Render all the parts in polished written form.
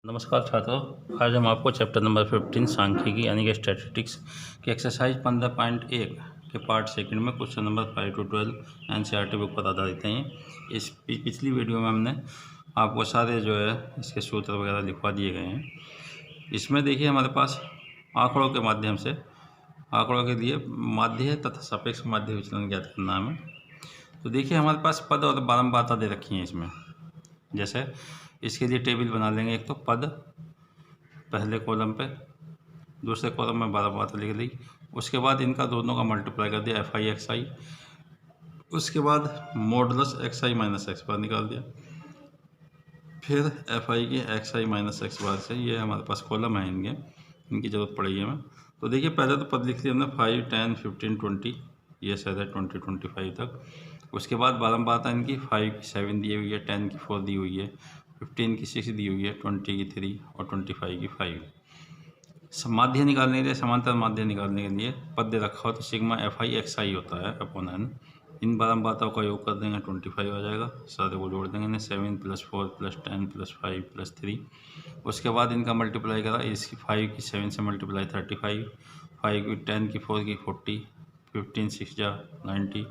नमस्कार छात्रों, आज हम आपको चैप्टर नंबर 15 सांख्यिकी यानी कि स्टैटिस्टिक्स की एक्सरसाइज 15.1 के पार्ट सेकंड में question number 5 to 12 NCERT book पर आधारित हैं। इस पिछली वीडियो में हमने आपको सारे जो है इसके सूत्र वगैरह लिखवा दिए गए हैं। इसमें देखिए हमारे पास आंकड़ों के माध्यम से आंकड़ों के लिए माध्य तथा सापेक्ष माध्य विचलन ज्ञात करना है हमें। तो देखिए हमारे पास पद और बारंबारता दे रखी हैं इसमें। जैसे इसके लिए टेबल बना लेंगे। एक तो पद पहले कॉलम पे, दूसरे कॉलम में बारंबारता लिख दी। उसके बाद इनका दोनों का मल्टीप्लाई कर दिया एफ आई एक्स आई। उसके बाद मॉडुलस एक्स आई माइनस एक्स बार निकाल दिया। फिर एफ आई की एक्स आई माइनस एक्स बार से, ये हमारे पास कॉलम है इनकी ज़रूरत पड़ेगी हमें। तो देखिए पहले तो पद लिख लिया हमने 5, 10, 15, 20, ये शायद है 20, 25 तक। उसके बाद बारंबारता इनकी 5 की 7 दी हुई है, 10 की 4 दी हुई है, 15 की 6 दी हुई है, 20 की 3 और 25 की 5। माध्य निकालने के लिए, समांतर माध्य निकालने के लिए पद दे रखा हो तो सिग्मा एफ आई एक्स आई होता है अपॉन एन। इन बारंबारताओं का योग कर देंगे 25 आ जाएगा। सारे को जोड़ देंगे 7 + 4 + 10 + 5 + 3। उसके बाद इनका मल्टीप्लाई करा, इसकी 5 की 7 से मल्टीप्लाई 35, 5 की 10 की 4 की 40, 15 6 जा 90,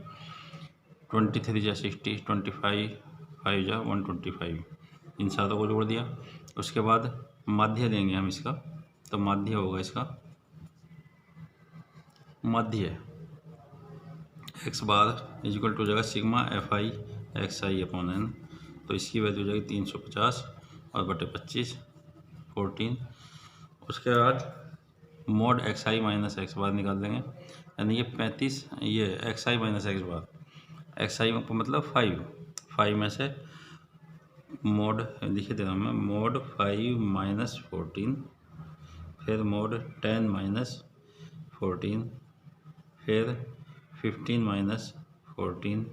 23 जा 60, 25 5 जा 125। इन सातों को जोड़ दिया। उसके बाद माध्य लेंगे हम इसका, तो माध्य होगा इसका माध्य एक्स बार इजिकल टू हो जाएगा sigma F I X I upon N. तो इसकी वैल्यू हो जाएगी 350 और बटे 25 14। उसके बाद मॉड एक्स आई माइनस एक्स बार निकाल देंगे, यानी ये 35, ये एक्स आई माइनस एक्स बार, एक्स आई मतलब 5 में से मॉड लिखे दे रहा हूँ मैं, मॉड 5 माइनस 14, फिर मॉड 10 माइनस 14, फिर 15 माइनस 14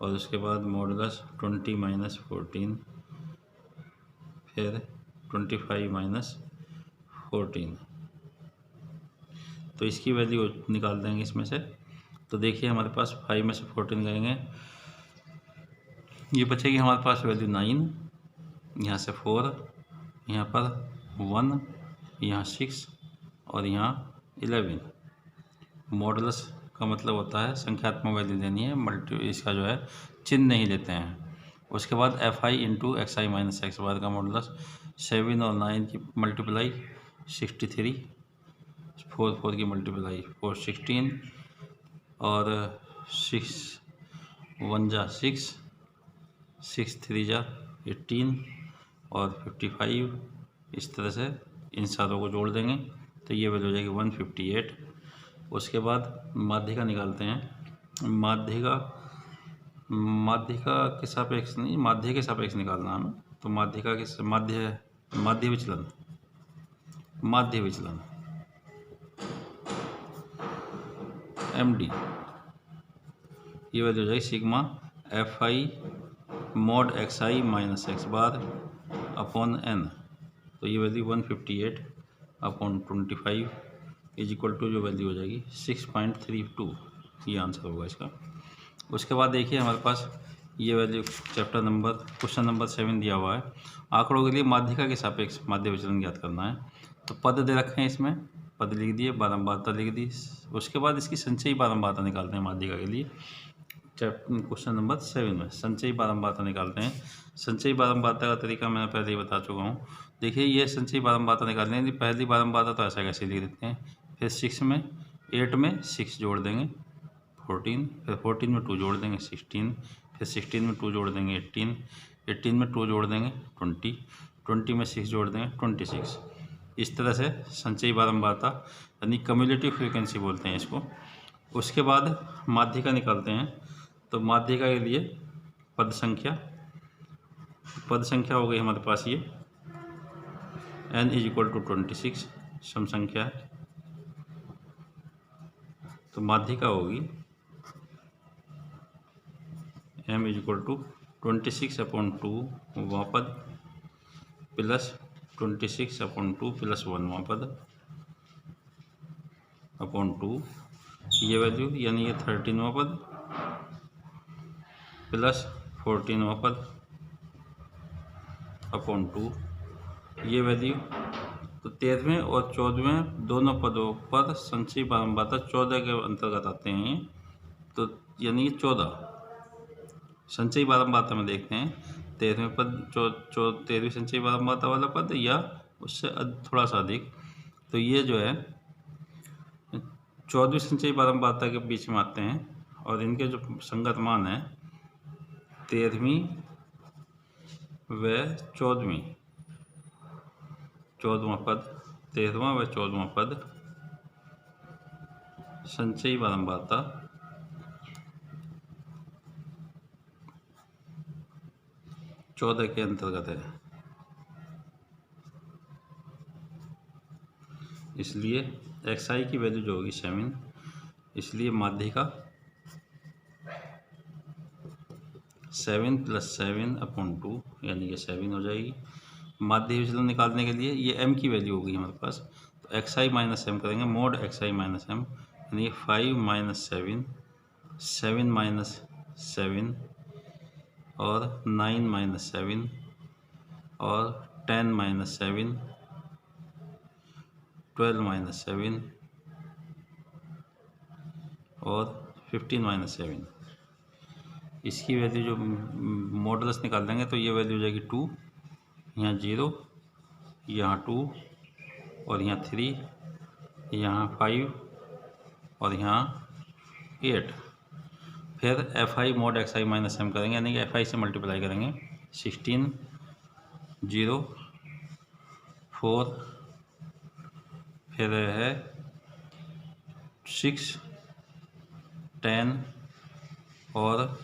और उसके बाद मॉडुलस 20 माइनस 14, फिर 25 माइनस 14। तो इसकी वैल्यू निकाल देंगे इसमें से। तो देखिए हमारे पास 5 में से 14 करेंगे, ये बचेगी हमारे पास वैल्यू 9, यहाँ से 4, यहाँ पर 1, यहाँ 6 और यहाँ 11। मॉडुलस का मतलब होता है संख्यात्मक वैल्यू देनी है, इसका जो है चिन्ह नहीं लेते हैं। उसके बाद f i into x I minus x bar का मॉडुलस 7 और 9 की मल्टीप्लाई 63, 4 की मल्टीप्लाई 4 16 और 6 1 जा 6, 6 3 जा 18 और 55। इस तरह से इन सारों को जोड़ देंगे तो ये वैल्यू हो जाएगी 158। उसके बाद माध्यिका निकालते हैं। माध्यिका के सापेक्ष नहीं, माध्य के सापेक्ष निकालना हमें। तो माध्यिका के माध्य विचलन MD, ये वैल्यू हो जाएगी sigma F I mod X I minus x bar upon N. तो ये value 158 upon 25 is equal to जो वैल्यू हो जाएगी 6.32। ये आंसर होगा इसका। उसके बाद देखिए हमारे पास ये वैल्यू क्वेश्चन नंबर 7 दिया हुआ है। आंकड़ों के लिए माध्यिका के सापेक्ष माध्य विचलन ज्ञात करना है। तो पद दे रखे हैं, इसमें पद लिख दिए, बारंबारता लिख दी। उसके बाद इसकी संचयी बारंबारता निकालते हैं माध्यिका के लिए। क्वेश्चन नंबर 7 में संचयी बारंबारता निकालते हैं। संचयी बारंबारता का तरीका मैंने पहले ही बता चुका हूँ। देखिए ये संचयी बारंबारता निकालने हैं। पहली बारंबारता तो ऐसा कैसे लिख देते हैं, फिर 8 में 6 जोड़ देंगे 14, फिर 14 में 2 जोड़ देंगे 16, फिर 16 में 2 जोड़ देंगे 18, 18 में 2 जोड़ देंगे 20, 20 में 6 जोड़ देंगे 26। इस तरह से संचयी बारंबारता यानी कम्युलेटिव फ्रीक्वेंसी बोलते हैं इसको। उसके बाद माध्यिका निकालते हैं। तो माध्यिका के लिए पद संख्या हो गई हमारे पास ये n इज इक्वल टू 26 सम संख्या है। तो माध्यिका होगी m is equal to 26 upon 2 वहाँ पद प्लस 26 अपॉन 2 प्लस 1 वहाँ पद अपॉन 2, ये वैल्यू यानी ये 13वां पद प्लस 14वां पद अपॉन 2, ये वैल्यू। तो 13वें और 14वें दोनों पदों पर संचयी बारंबारता 14 के अंतर्गत आते हैं। तो यानी 14 संचयी बारंबारता में देखते हैं 13वें पद 13वीं संचयी बारंबारता वाला पद या उससे थोड़ा सा अधिक। तो ये जो है 14वीं संचयी बारंबारता के बीच में आते हैं और इनके जो संगत मान है 13वीं व 14वीं, 14वां पद 13वां व 14वां पद संचयी बारंबारता 14 के अंतर्गत है। इसलिए xi की वैल्यू जो होगी 7, इसलिए माध्यिका 7 + 7/2 यानी कि 7 हो जाएगी। माध्य विचलन निकालने के लिए ये m की वैल्यू होगी हमारे पास। तो xi - m करेंगे, मोड xi - m यानी 5 - 7, 7 - 7 और 9 - 7 और 10 - 7, 12 - 7 और 15 - 7। इसकी वैल्यू जो मॉडुलस निकाल देंगे तो ये वैल्यू हो जाएगी 2, यहाँ 0, यहाँ 2 और यहाँ 3, यहाँ 5 और यहाँ 8। फिर fi mod xi - m करेंगे यानी कि fi से मल्टीप्लाई करेंगे। 16, 0, 4, फिर है 6, 10 और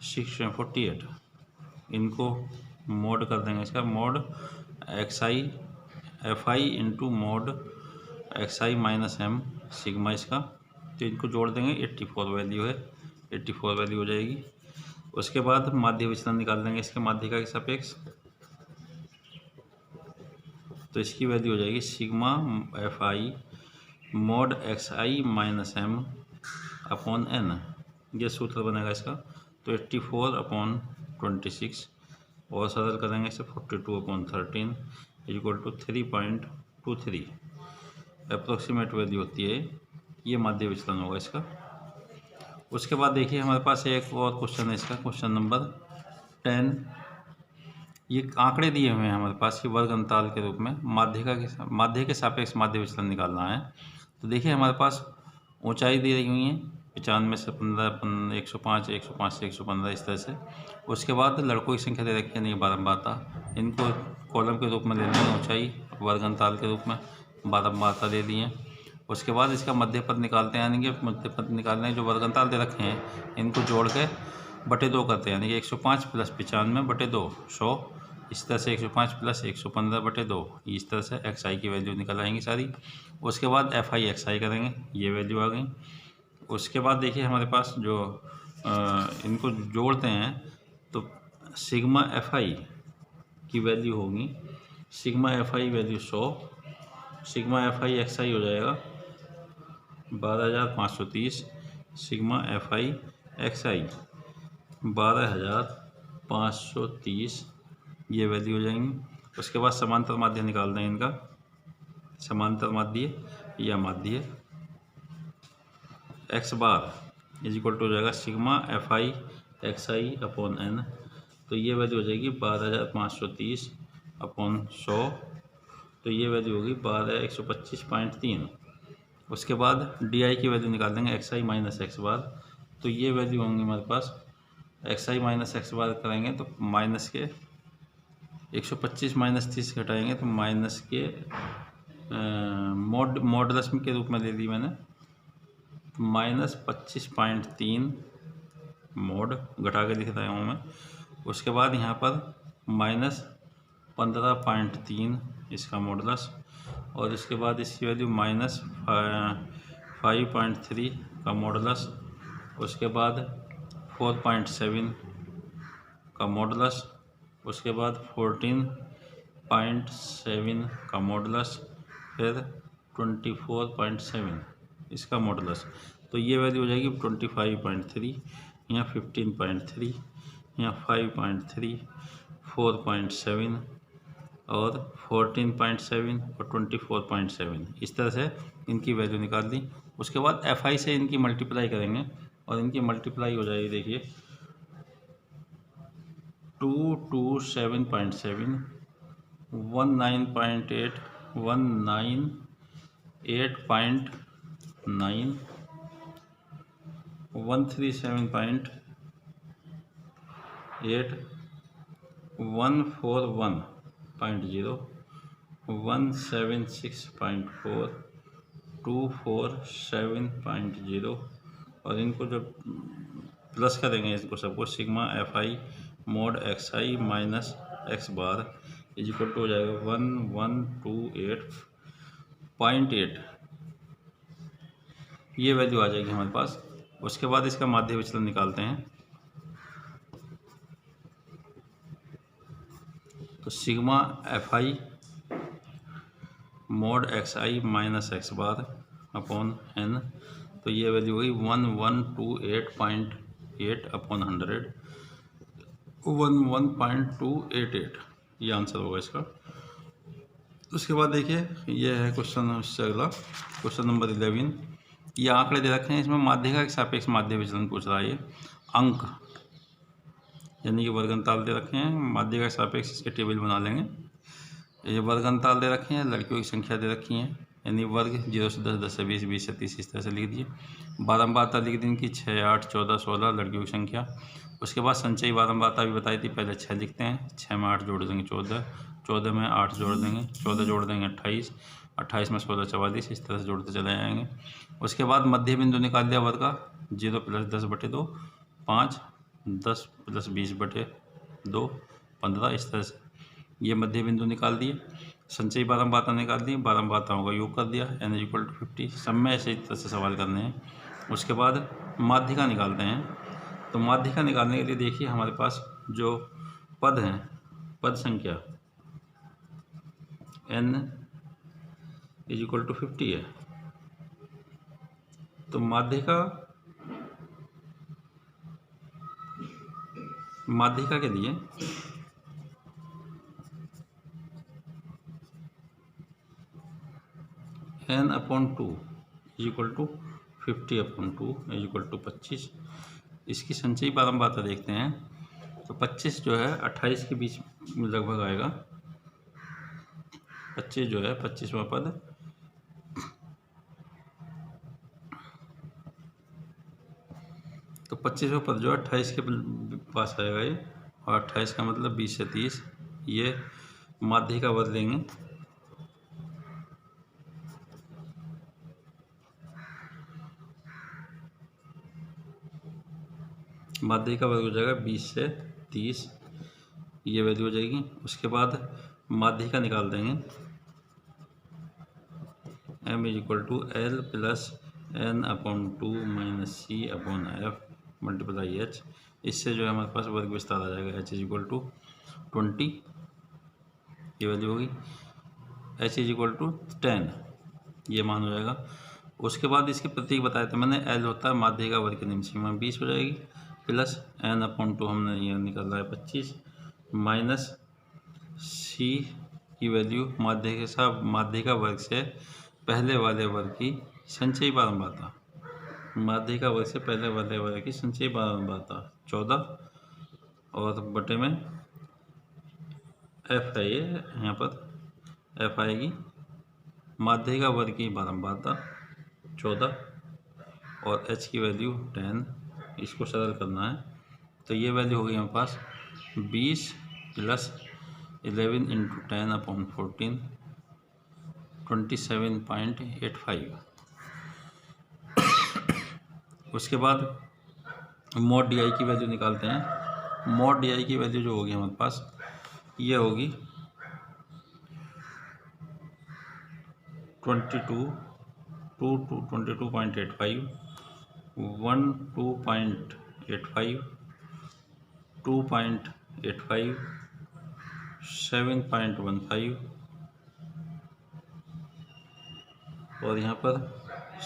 6 में 48। इनको मोड कर देंगे, इसका mode xi fi into mode xi - m sigma इसका। तो इनको जोड़ देंगे, 84 वैल्यू है, 84 वैल्यू हो जाएगी। उसके बाद माध्य विचलन निकाल देंगे इसके माध्यिका के सापेक्ष। तो इसकी वैल्यू हो जाएगी sigma fi mod xi - m upon n, ये सूत्र बनेगा इसका। तो 84/26 और सरल करेंगे इसे 42/13 = 3.23 अप्रोक्सीमेट वैल्यू होती है। ये माध्य विचलन होगा इसका। उसके बाद देखिए हमारे पास एक और क्वेश्चन है इसका, क्वेश्चन नंबर 10। ये आंकड़े दिए हुए हैं हमारे पास कि वर्ग अंतराल के रूप में माध्य के सापेक्ष माध्य विचलन निकालना है। तो देखिए हमारे पास ऊंचाई दी हुई है 95 से 15, 105, 105 से 115 इस तरह से। उसके बाद लड़कों की संख्या दे रखी है, नहीं बारंबारता, इनको कॉलम के रूप में ले लेंगे, ऊंचाई वर्ग अंतराल के रूप में बारंबारता दे दी है। उसके बाद इसका मध्य पद निकालते हैं, यानी कि मध्य पद निकालने जो वर्ग अंतराल दे रखे हैं इनको जोड़ के बटे 2 करते हैं, यानी कि 105 + 95 बटे 2 100। इस तरह से 105 + 115 बटे 2, इस तरह से xi की वैल्यू निकल आएंगी सारी। उसके बाद fi xi करेंगे, ये वैल्यू आ गई। उसके बाद देखिए हमारे पास जो इनको जोड़ते हैं तो सिग्मा fi की वैल्यू होगी, sigma fi value 100, sigma fi xi हो जाएगा 12,530, सिग्मा fi xi 12,530, ये वैल्यू हो जाएंगी। उसके बाद समांतर माध्य निकाल दें इनका, समांतर माध्य या माध्य x बार = हो जाएगा sigma fi xi upon n। तो ये वैल्यू हो जाएगी 12,530/100। तो ये वैल्यू होगी 12,125.3। उसके बाद di की वैल्यू निकाल देंगे xi - x बार। तो ये वैल्यू होंगी हमारे पास xi - x बार करेंगे तो माइनस के 125 - 30 घटाएंगे तो माइनस के मॉडुलस के रूप में ले ली मैंने, तो -25.3 मोड घटा के दिख रहा हूँ मैं। उसके बाद यहाँ पर -15.3 इसका मॉडुलस, और इसके बाद इसकी वैल्यू -5.3 का मॉडुलस। उसके बाद 4.7 का मॉडुलस। उसके बाद 14.7 का मॉडुलस, फिर 24.7 इसका मॉडुलस। तो ये वैल्यू हो जाएगी 25.3, यहाँ 15.3, यहाँ 5.3, 4.7 और 14.7 और 24.7, इस तरह से इनकी वैल्यू निकाल दी। उसके बाद FI से इनकी मल्टीप्लाई करेंगे और इनकी मल्टीप्लाई हो जाएगी, देखिए 227.7, 19.8, 198.9, 137.8, 141.0, 176.4, 247.0, और इनको जब प्लस करेंगे इसको सबको, sigma FI mod XI minus X bar is equal to हो जाएगा 1128.8, ये वैल्यू आ जाएगी हमारे पास। उसके बाद इसका माध्य विचलन निकालते हैं। तो sigma FI mod XI minus X bar upon N, तो ये वैल्यू हुई 1128.8 अपॉन 100, 11.288, ये आंसर होगा इसका। उसके बाद देखिए ये है क्वेश्चन, उससे अगला क्वेश्चन नंबर 11। ये आंकड़े दे रखे हैं, इसमें माध्यिका के सापेक्ष माध्य विचलन पूछ रहा है। ये अंक यानी कि वर्गनताल दे रखे हैं, माध्यिका के सापेक्ष इसके टेबल बना लेंगे। ये वर्गनताल दे रखे हैं, लड़कियों की संख्या दे रखी है, यानी वर्ग 0 से 10, 10 से 20, 20 से 30, इस तरह से लिख दिए। बारंबारता लिख दी इनकी 6, 8, 14, 16 लड़कियों की संख्या। उसके बाद संचयी बारंबारता भी बताई थी, पहले 6 लिखते हैं, 6 में 8 जोड़ देंगे 14, 14 में 8 जोड़ देंगे, 14 जोड़ देंगे 28, 28 में 16 44, इस तरह से जोड़ते चले जाएंगे। उसके बाद मध्य बिंदु निकाल दिया वर्ग का, 0 + 10/2, 5, 10 + 20/2, 15, इस तरह से ये मध्य बिंदु निकाल दिए। संचयी बारंबारता निकाल दी, बारंबारताओं का योग कर दिया, n = 50। सब में ऐसे इस तरह से सवाल करने हैं। उसके बाद माध्यिका निकालते हैं। तो माध्यिका निकालने के लिए देखिए हमारे पास जो पद हैं, पद संख्या n = 50 है। तो माध्यिका के लिए n/2 = 50/2 = 25। इसकी संचयी बारंबारता देखते हैं। तो 25 जो है 28 के बीच में लगभग आएगा। 25 जो है 25वां पद, तो 25वां पद जो है 28 के पास आएगा ये, और 28 का मतलब 20 से 30, ये माध्यिका वर्ग लेंगे। माध्यिका वर्ग हो जाएगा 20 से 30, ये वैल्यू हो जाएगी। उसके बाद माध्यिका निकाल देंगे, m = L + n/2 - c/f × h। इससे जो है हमारे पास वर्ग विस्तार आ जाएगा, h = 20, ये वैल्यू होगी। h = 10, ये मान हो जाएगा। उसके बाद इसके प्रतीक बताए थे मैंने, L होता है माध्यिका वर्ग की निम्न सीमा, 20 हो जाएगी, प्लस n/2 हमने ये निकल रहा है 25, माइनस c की वैल्यू माध्यिका वर्ग से पहले वाले वर्ग की संचयी बारंबारता, माध्यिका वर्ग से पहले वाले वर्ग की संचयी बारंबारता 14, और बटे में f है, ये यहाँ पर f आएगी, माध्यिका वर्ग की बारंबारता 14 और h की वैल्यू 10, इसको सरल करना है। तो ये वैल्यू होगी हमारे पास 20 + 11 × 10/14, 27.85। उसके बाद मोड DI की वैल्यू निकालते हैं। मोड DI की वैल्यू जो होगी हमारे पास, ये होगी 22.85, 12.85, 2.85, 7.15, और यहाँ पर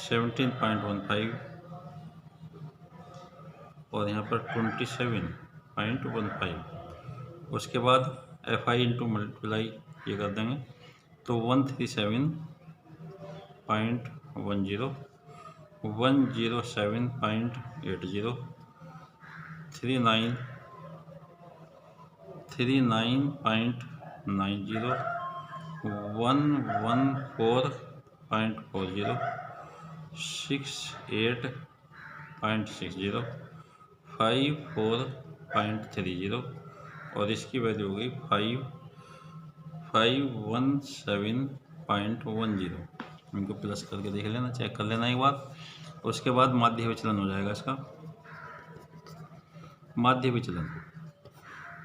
17.15, और यहाँ पर 27.15। उसके बाद FI × मल्टीप्लाई ये कर देंगे तो 137.10, 107.80, 39.90, 114.40, 68.60, 54.30 और इसकी वैल्यू हो गई 517.10। इनको प्लस करके देख लेना, चेक कर लेना एक बार। उसके बाद माध्य विचलन हो जाएगा इसका। माध्य विचलन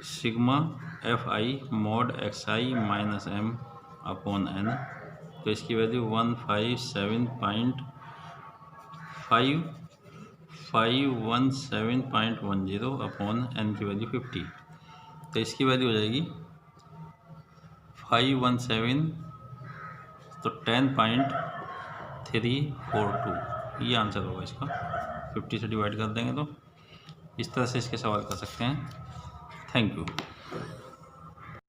sigma FI mod XI minus M upon N, तो इसकी वैल्यू 517.10 अपॉन N की वैल्यू 50, तो इसकी वैल्यू हो जाएगी 517 तो 10.342, ये आंसर होगा इसका। 50 से डिवाइड कर देंगे तो इस तरह से इसके सवाल कर सकते हैं। Thank you.